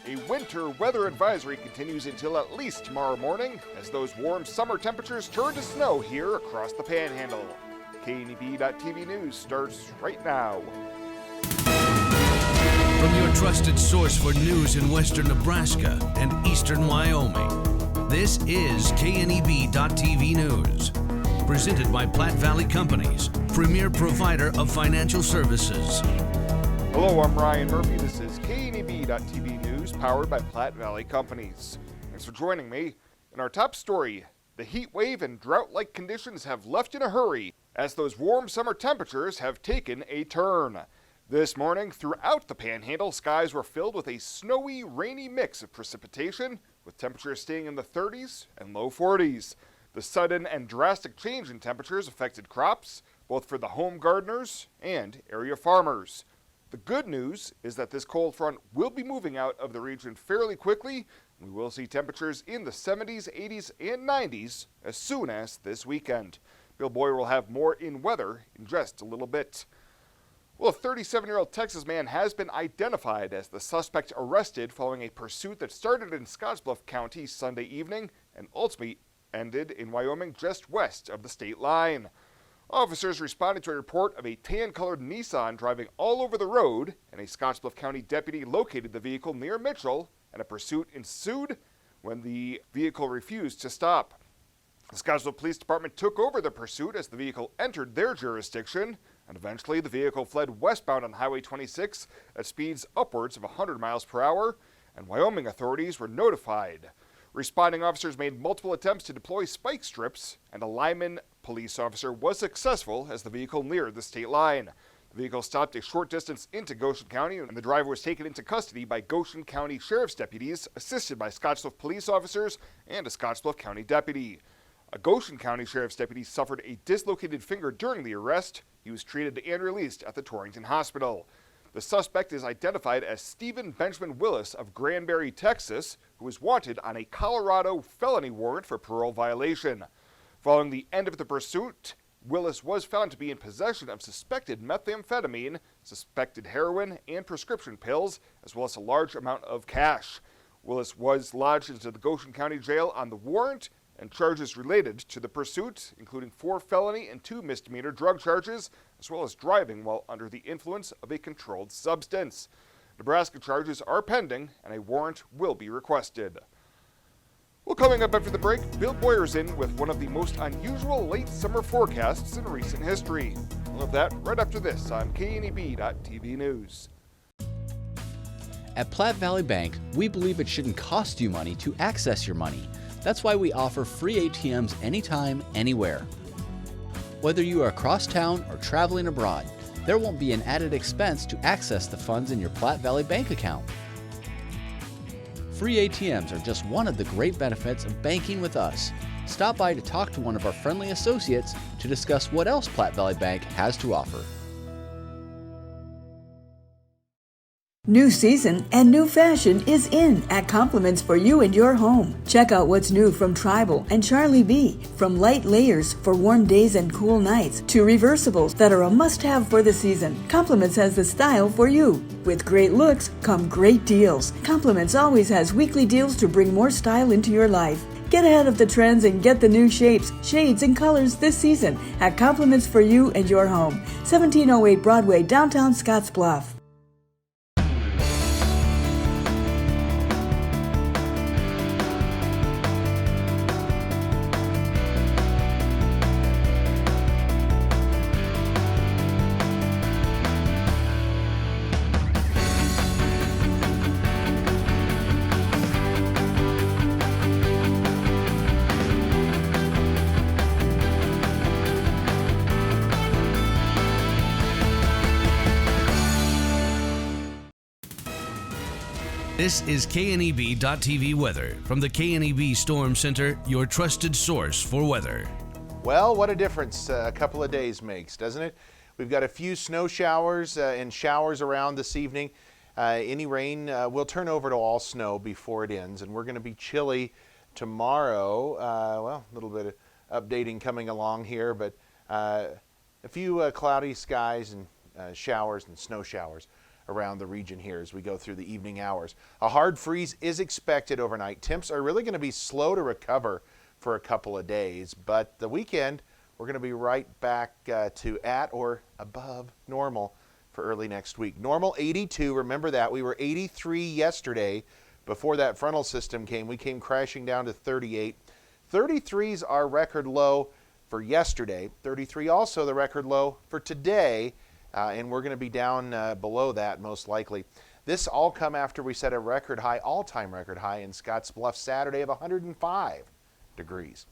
A winter weather advisory continues until at least tomorrow morning as those warm summer temperatures turn to snow here across the Panhandle. KNEB.TV News starts right now. From your trusted source for news in western Nebraska and eastern Wyoming, this is KNEB.TV News. Presented by Platte Valley Companies, premier provider of financial services. Hello, I'm Ryan Murphy. This is KNEB.TV News, powered by Platte Valley Companies. Thanks for joining me. In our top story, the heat wave and drought-like conditions have left in a hurry as those warm summer temperatures have taken a turn. This morning, throughout the Panhandle, skies were filled with a snowy, rainy mix of precipitation, with temperatures staying in the 30s and low 40s. The sudden and drastic change in temperatures affected crops, both for the home gardeners and area farmers. The good news is that this cold front will be moving out of the region fairly quickly. We will see temperatures in the 70s, 80s, and 90s as soon as this weekend. Bill Boyer will have more in weather in just a little bit. Well, a 37-year-old Texas man has been identified as the suspect arrested following a pursuit that started in Scottsbluff County Sunday evening and ultimately ended in Wyoming just west of the state line. Officers responded to a report of a tan-colored Nissan driving all over the road, and a Scottsbluff County deputy located the vehicle near Mitchell, and a pursuit ensued when the vehicle refused to stop. The Scottsbluff Police Department took over the pursuit as the vehicle entered their jurisdiction, and eventually the vehicle fled westbound on Highway 26 at speeds upwards of 100 miles per hour, and Wyoming authorities were notified. Responding officers made multiple attempts to deploy spike strips, and a Lyman police officer was successful as the vehicle neared the state line. The vehicle stopped a short distance into Goshen County, and the driver was taken into custody by Goshen County Sheriff's deputies, assisted by Scottsbluff police officers and a Scottsbluff County deputy. A Goshen County Sheriff's deputy suffered a dislocated finger during the arrest. He was treated and released at the Torrington Hospital. The suspect is identified as Stephen Benjamin Willis of Granbury, Texas, who is wanted on a Colorado felony warrant for parole violation. Following the end of the pursuit, Willis was found to be in possession of suspected methamphetamine, suspected heroin, and prescription pills, as well as a large amount of cash. Willis was lodged into the Goshen County Jail on the warrant, and charges related to the pursuit, including 4 felony and 2 misdemeanor drug charges, as well as driving while under the influence of a controlled substance. Nebraska charges are pending, and a warrant will be requested. Well, coming up after the break, Bill Boyer's in with one of the most unusual late summer forecasts in recent history. All of that right after this on KNEB.TV News. At Platte Valley Bank, we believe it shouldn't cost you money to access your money. That's why we offer free ATMs anytime, anywhere. Whether you are across town or traveling abroad, there won't be an added expense to access the funds in your Platte Valley Bank account. Free ATMs are just one of the great benefits of banking with us. Stop by to talk to one of our friendly associates to discuss what else Platte Valley Bank has to offer. New season and new fashion is in at Compliments for you and your home. Check out what's new from Tribal and Charlie B. From light layers for warm days and cool nights to reversibles that are a must-have for the season, Compliments has the style for you. With great looks come great deals. Compliments always has weekly deals to bring more style into your life. Get ahead of the trends and get the new shapes, shades, and colors this season at Compliments for you and your home. 1708 Broadway, downtown Scottsbluff. This is KNEB.TV weather from the KNEB Storm Center, your trusted source for weather. Well, what a difference a couple of days makes, doesn't it? We've got a few snow showers and showers around this evening. Any rain will turn over to all snow before it ends, and we're going to be chilly tomorrow. Well, a little bit of updating coming along here, but a few cloudy skies and showers and snow showers around the region here as we go through the evening hours. A hard freeze is expected overnight. Temps are really going to be slow to recover for a couple of days, but the weekend we're going to be right back to at or above normal for early next week. Normal 82, remember that. We were 83 yesterday before that frontal system came. We came crashing down to 38. 33 is our record low for yesterday. 33 also the record low for today, and we're going to be down below that most likely. This all come after we set a record high, all-time record high in Scotts Bluff Saturday of 105 degrees.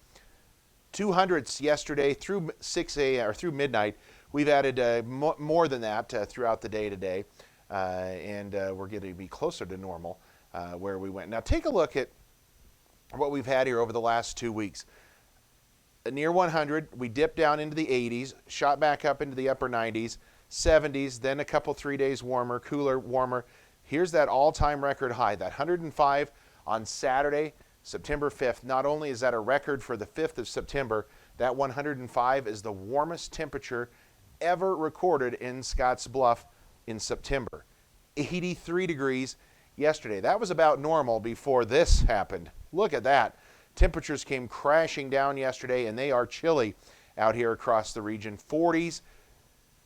200s yesterday through 6 a.m. or through midnight. We've added more than that throughout the day today, and we're going to be closer to normal where we went. Now take a look at what we've had here over the last 2 weeks. Near 100, we dipped down into the 80s, shot back up into the upper 90s, 70s, then a couple 3 days warmer, cooler, warmer. Here's that all-time record high, that 105 on Saturday, September 5th. Not only is that a record for the 5th of September, that 105 is the warmest temperature ever recorded in Scotts Bluff in September. 83 degrees yesterday. That was about normal before this happened. Look at that. Temperatures came crashing down yesterday, and they are chilly out here across the region. 40s,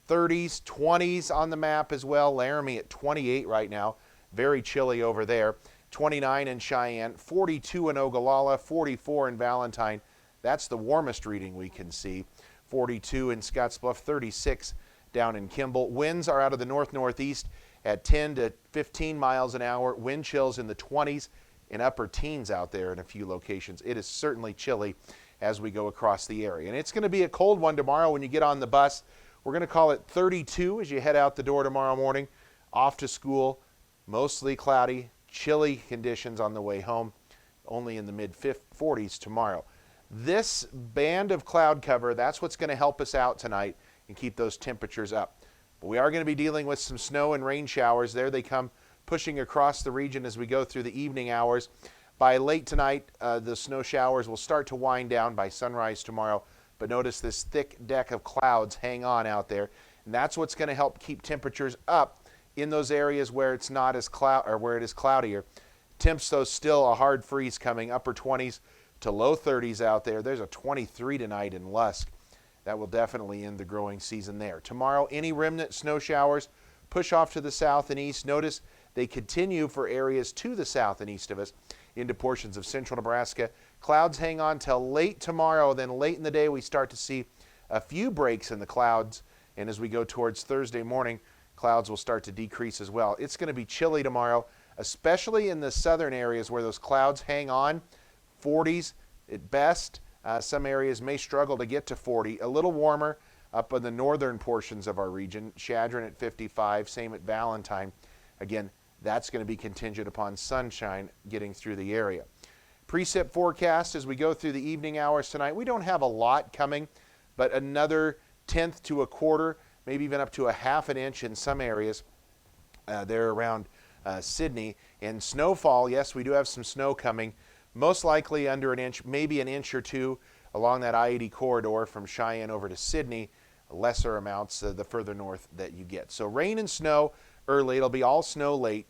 30s, 20s on the map as well. Laramie at 28 right now. Very chilly over there. 29 in Cheyenne, 42 in Ogallala, 44 in Valentine. That's the warmest reading we can see. 42 in Scottsbluff, 36 down in Kimball. Winds are out of the north-northeast at 10 to 15 miles an hour. Wind chills in the 20s and upper teens out there in a few locations. It is certainly chilly as we go across the area. And it's going to be a cold one tomorrow when you get on the bus. We're going to call it 32 as you head out the door tomorrow morning. Off to school, mostly cloudy, chilly conditions on the way home, only in the mid-40s tomorrow. This band of cloud cover, that's what's going to help us out tonight and keep those temperatures up. But we are going to be dealing with some snow and rain showers. There they come pushing across the region as we go through the evening hours. By late tonight, the snow showers will start to wind down by sunrise tomorrow. But notice this thick deck of clouds hang on out there. And that's what's going to help keep temperatures up in those areas where it's not as where it is cloudier. Temps, though, still a hard freeze coming, upper 20s to low 30s out there. There's a 23 tonight in Lusk. That will definitely end the growing season there. Tomorrow, any remnant snow showers push off to the south and east. Notice they continue for areas to the south and east of us into portions of central Nebraska. Clouds hang on till late tomorrow. Then late in the day, we start to see a few breaks in the clouds. And as we go towards Thursday morning, clouds will start to decrease as well. It's going to be chilly tomorrow, especially in the southern areas where those clouds hang on. 40s at best. Some areas may struggle to get to 40. A little warmer up in the northern portions of our region. Chadron at 55, same at Valentine. Again, that's going to be contingent upon sunshine getting through the area. Precip forecast as we go through the evening hours tonight. We don't have a lot coming, but another 1/10 to a quarter, maybe even up to a 1/2 inch in some areas there around Sydney. And snowfall, yes, we do have some snow coming. Most likely under an inch, maybe an inch or two along that I-80 corridor from Cheyenne over to Sydney. Lesser amounts the further north that you get. So rain and snow early. It'll be all snow late.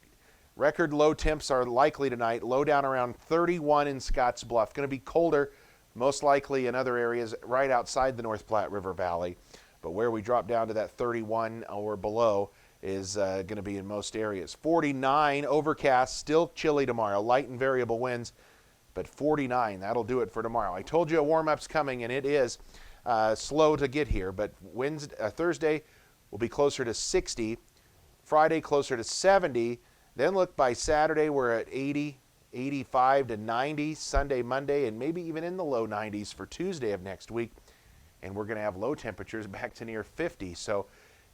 Record low temps are likely tonight. Low down around 31 in Scotts Bluff. Going to be colder, most likely in other areas right outside the North Platte River Valley. But where we drop down to that 31 or below is going to be in most areas. 49 overcast, still chilly tomorrow. Light and variable winds. But 49, that'll do it for tomorrow. I told you a warm-up's coming, and it is slow to get here. But Thursday will be closer to 60. Friday closer to 70. Then look, by Saturday we're at 80, 85 to 90. Sunday, Monday, and maybe even in the low 90s for Tuesday of next week. And we're going to have low temperatures back to near 50. So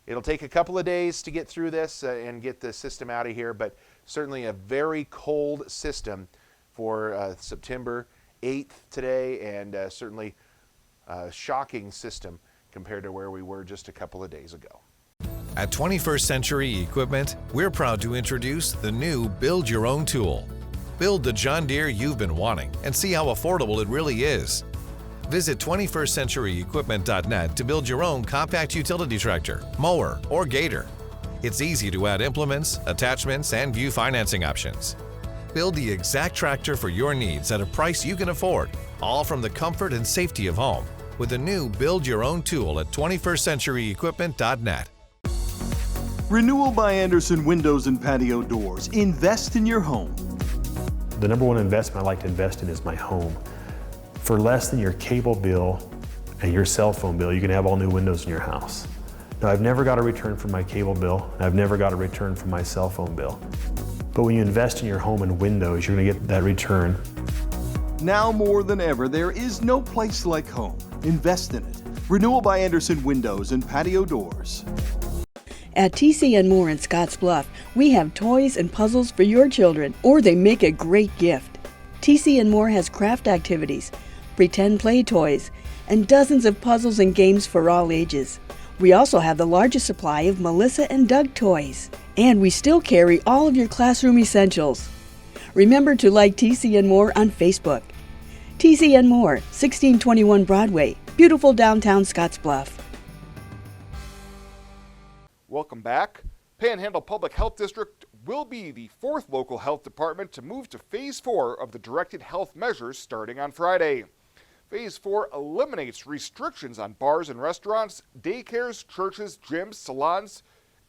it'll take a couple of days to get through this and get the system out of here. But certainly a very cold system for September 8th today, and certainly a shocking system compared to where we were just a couple of days ago. At 21st Century Equipment, we're proud to introduce the new Build Your Own tool. Build the John Deere you've been wanting and see how affordable it really is. Visit 21stcenturyequipment.net to build your own compact utility tractor, mower, or gator. It's easy to add implements, attachments, and view financing options. Build the exact tractor for your needs at a price you can afford, all from the comfort and safety of home, with the new Build Your Own tool at 21stcenturyequipment.net. Renewal by Andersen Windows and Patio Doors. Invest in your home. The number one investment I like to invest in is my home. For less than your cable bill and your cell phone bill, you can have all new windows in your house. Now, I've never got a return from my cable bill, and I've never got a return from my cell phone bill. But when you invest in your home and windows, you're going to get that return. Now more than ever, there is no place like home. Invest in it. Renewal by Andersen Windows and Patio Doors. At TC & More in Scotts Bluff, we have toys and puzzles for your children, or they make a great gift. TC & More has craft activities, pretend play toys, and dozens of puzzles and games for all ages. We also have the largest supply of Melissa and Doug toys. And we still carry all of your classroom essentials. Remember to like TC & More on Facebook. TC & More, 1621 Broadway, beautiful downtown Scotts Bluff. Welcome back. Panhandle Public Health District will be the fourth local health department to move to Phase 4 of the directed health measures starting on Friday. Phase 4 eliminates restrictions on bars and restaurants, daycares, churches, gyms, salons,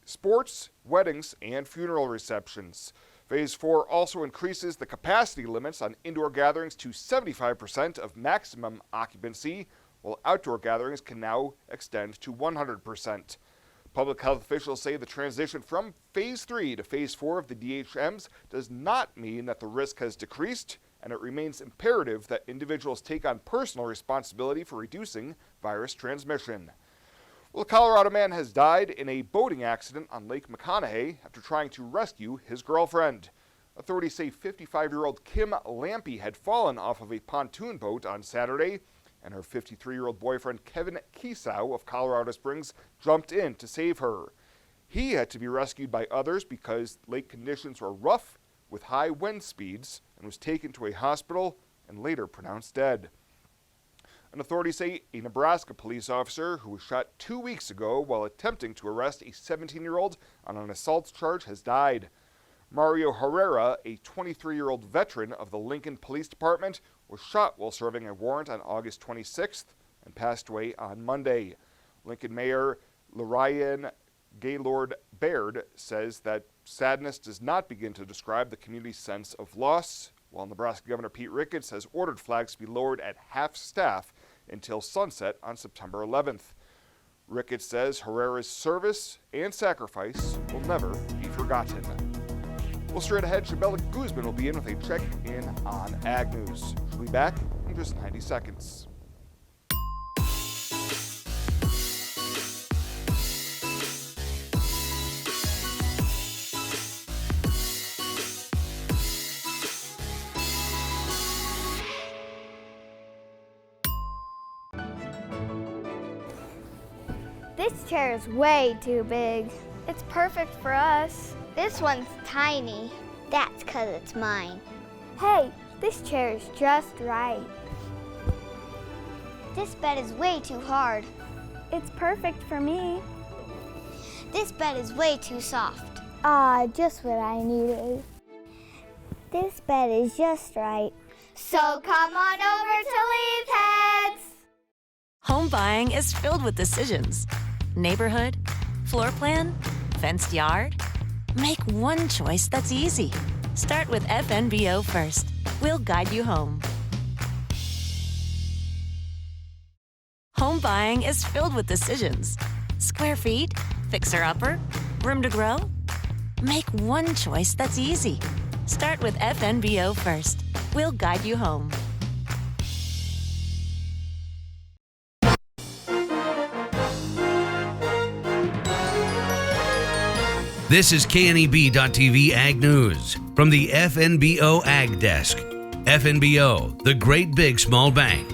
sports, weddings, and funeral receptions. Phase 4 also increases the capacity limits on indoor gatherings to 75% of maximum occupancy, while outdoor gatherings can now extend to 100%. Public health officials say the transition from Phase 3 to Phase 4 of the DHMs does not mean that the risk has decreased, and it remains imperative that individuals take on personal responsibility for reducing virus transmission. Well, a Colorado man has died in a boating accident on Lake McConaughey after trying to rescue his girlfriend. Authorities say 55-year-old Kim Lampy had fallen off of a pontoon boat on Saturday, and her 53-year-old boyfriend Kevin Kiesau of Colorado Springs jumped in to save her. He had to be rescued by others because lake conditions were rough with high wind speeds and was taken to a hospital and later pronounced dead. And authorities say a Nebraska police officer who was shot 2 weeks ago while attempting to arrest a 17-year-old on an assault charge has died. Mario Herrera, a 23-year-old veteran of the Lincoln Police Department, was shot while serving a warrant on August 26th and passed away on Monday. Lincoln Mayor Lorian Gaylord Baird says that sadness does not begin to describe the community's sense of loss, while Nebraska Governor Pete Ricketts has ordered flags to be lowered at half staff until sunset on September 11th. Ricketts says Herrera's service and sacrifice will never be forgotten. Well, straight ahead, Chabella Guzman will be in with a check-in on Ag News. She'll be back in just 90 seconds. This chair is way too big. It's perfect for us. This one's tiny. That's 'cause it's mine. Hey, this chair is just right. This bed is way too hard. It's perfect for me. This bed is way too soft. Just what I needed. This bed is just right. So come on over to Leith Heads. Home buying is filled with decisions. Neighborhood, floor plan, fenced yard. Make one choice that's easy. Start with FNBO first. We'll guide you home. Home buying is filled with decisions. Square feet, fixer-upper, room to grow. Make one choice that's easy. Start with FNBO first. We'll guide you home. This is KNEB.TV Ag News from the FNBO Ag Desk. FNBO, the great big small bank.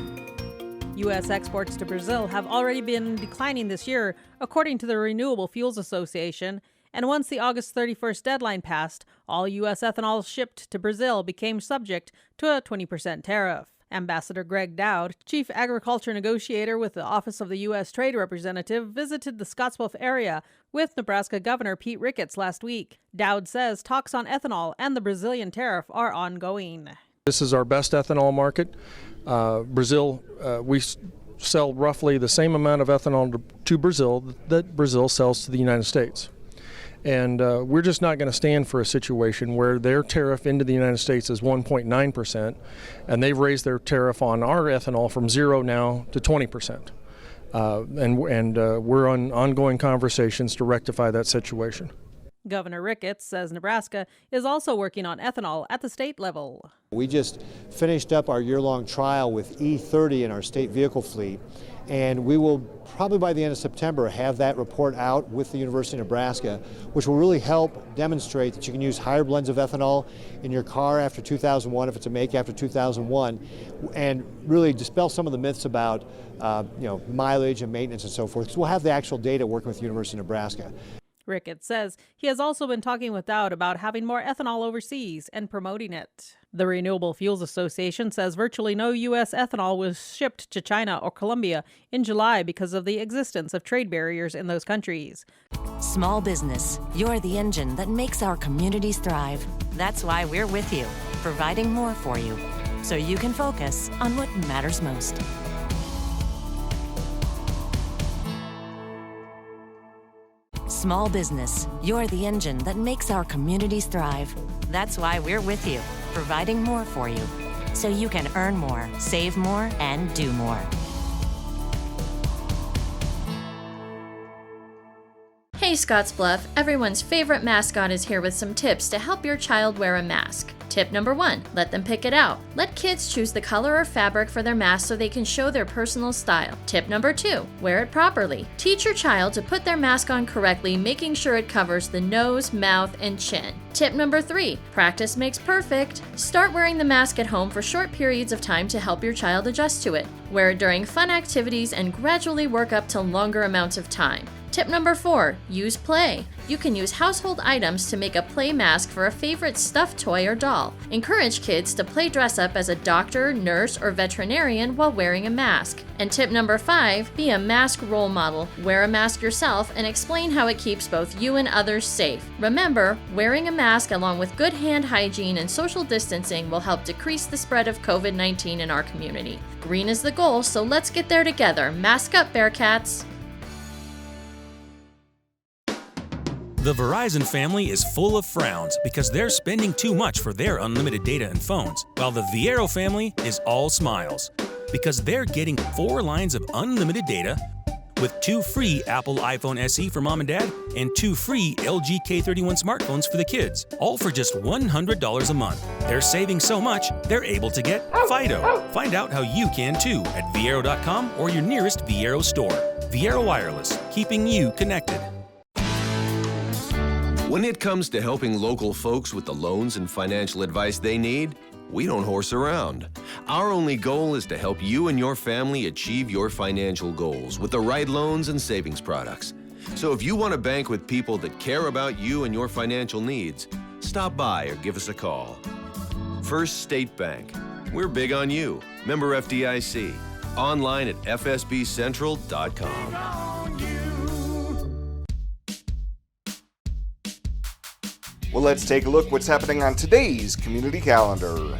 U.S. exports to Brazil have already been declining this year, according to the Renewable Fuels Association. And once the August 31st deadline passed, all U.S. ethanol shipped to Brazil became subject to a 20% tariff. Ambassador Greg Dowd, chief agriculture negotiator with the Office of the U.S. Trade Representative, visited the Scottsbluff area with Nebraska Governor Pete Ricketts last week. Dowd says talks on ethanol and the Brazilian tariff are ongoing. This is our best ethanol market. Brazil, we sell roughly the same amount of ethanol to Brazil that Brazil sells to the United States. And we're just not going to stand for a situation where their tariff into the United States is 1.9%, and they've raised their tariff on our ethanol from 0 now to 20%. We're on ongoing conversations to rectify that situation. Governor Ricketts says Nebraska is also working on ethanol at the state level. We just finished up our year-long trial with E30 in our state vehicle fleet, and we will probably by the end of September have that report out with the University of Nebraska, which will really help demonstrate that you can use higher blends of ethanol in your car after 2001 if it's a make after 2001, and really dispel some of the myths about mileage and maintenance and so forth, because we'll have the actual data working with the University of Nebraska. Ricketts says he has also been talking with Dowd about having more ethanol overseas and promoting it. The Renewable Fuels Association says virtually no U.S. ethanol was shipped to China or Colombia in July because of the existence of trade barriers in those countries. Small business, you're the engine that makes our communities thrive. That's why we're with you, providing more for you, so you can focus on what matters most. Small business, you're the engine that makes our communities thrive. That's why we're with you, providing more for you, so you can earn more, save more, and do more. Hey Scottsbluff, everyone's favorite mascot is here with some tips to help your child wear a mask. Tip number 1, let them pick it out. Let kids choose the color or fabric for their mask so they can show their personal style. Tip number 2, wear it properly. Teach your child to put their mask on correctly, making sure it covers the nose, mouth, and chin. Tip number 3, practice makes perfect. Start wearing the mask at home for short periods of time to help your child adjust to it. Wear it during fun activities and gradually work up to longer amounts of time. Tip number 4, use play. You can use household items to make a play mask for a favorite stuffed toy or doll. Encourage kids to play dress up as a doctor, nurse, or veterinarian while wearing a mask. And tip number 5, be a mask role model. Wear a mask yourself and explain how it keeps both you and others safe. Remember, wearing a mask along with good hand hygiene and social distancing will help decrease the spread of COVID-19 in our community. Green is the goal, so let's get there together. Mask up, Bearcats! The Verizon family is full of frowns because they're spending too much for their unlimited data and phones, while the Viero family is all smiles because they're getting 4 lines of unlimited data with 2 free Apple iPhone SE for mom and dad and 2 free LG K31 smartphones for the kids, all for just $100 a month. They're saving so much, they're able to get Fido. Find out how you can too at Viero.com or your nearest Viero store. Viero Wireless, keeping you connected. When it comes to helping local folks with the loans and financial advice they need, we don't horse around. Our only goal is to help you and your family achieve your financial goals with the right loans and savings products. So if you want to bank with people that care about you and your financial needs, stop by or give us a call. First State Bank. We're big on you. Member FDIC. Online at fsbcentral.com. Well, let's take a look what's happening on today's community calendar.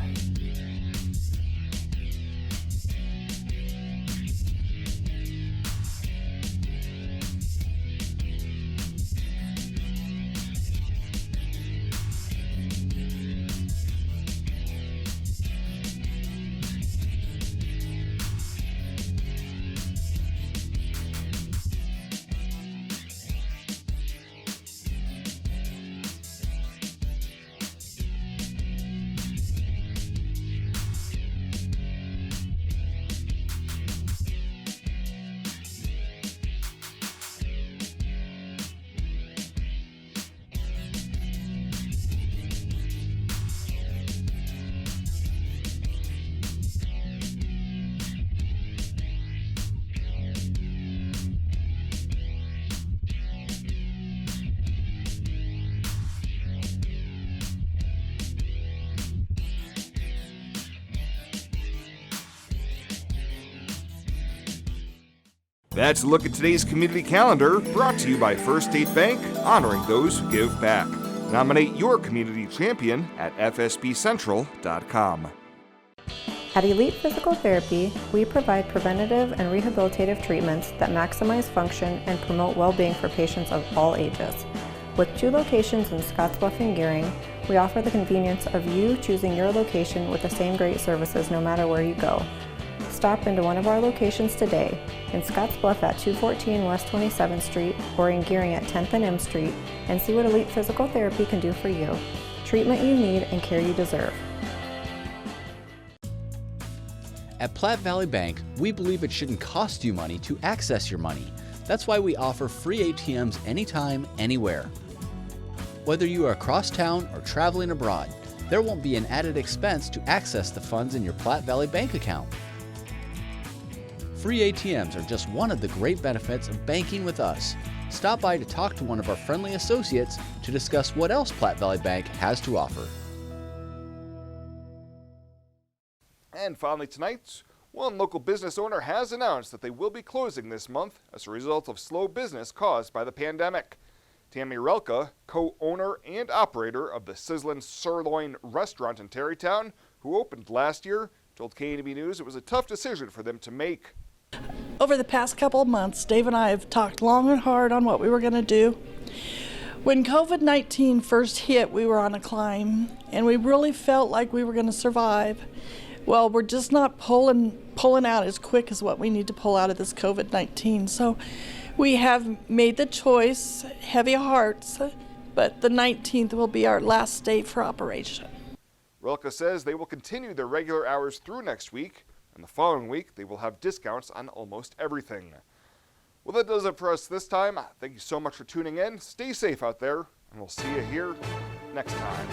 That's a look at today's community calendar, brought to you by First State Bank, honoring those who give back. Nominate your community champion at fsbcentral.com. At Elite Physical Therapy, we provide preventative and rehabilitative treatments that maximize function and promote well-being for patients of all ages. With 2 locations in Scottsbluff and Gearing, we offer the convenience of you choosing your location with the same great services no matter where you go. Stop into one of our locations today, in Scottsbluff at 214 West 27th Street or in Gearing at 10th and M Street, and see what Elite Physical Therapy can do for you. Treatment you need and care you deserve. At Platte Valley Bank, we believe it shouldn't cost you money to access your money. That's why we offer free ATMs anytime, anywhere. Whether you are across town or traveling abroad, there won't be an added expense to access the funds in your Platte Valley Bank account. Free ATMs are just one of the great benefits of banking with us. Stop by to talk to one of our friendly associates to discuss what else Platte Valley Bank has to offer. And finally tonight, one local business owner has announced that they will be closing this month as a result of slow business caused by the pandemic. Tammy Relka, co-owner and operator of the Sizzlin' Sirloin restaurant in Terrytown, who opened last year, told KNB News it was a tough decision for them to make. Over the past couple of months, Dave and I have talked long and hard on what we were going to do. When COVID-19 first hit, we were on a climb, and we really felt like we were going to survive. Well, we're just not pulling out as quick as what we need to pull out of this COVID-19. So we have made the choice, heavy hearts, but the 19th will be our last day for operation. Relka says they will continue their regular hours through next week, and the following week they will have discounts on almost everything. Well, that does it for us this time. Thank you so much for tuning in. Stay safe out there, and we'll see you here next time.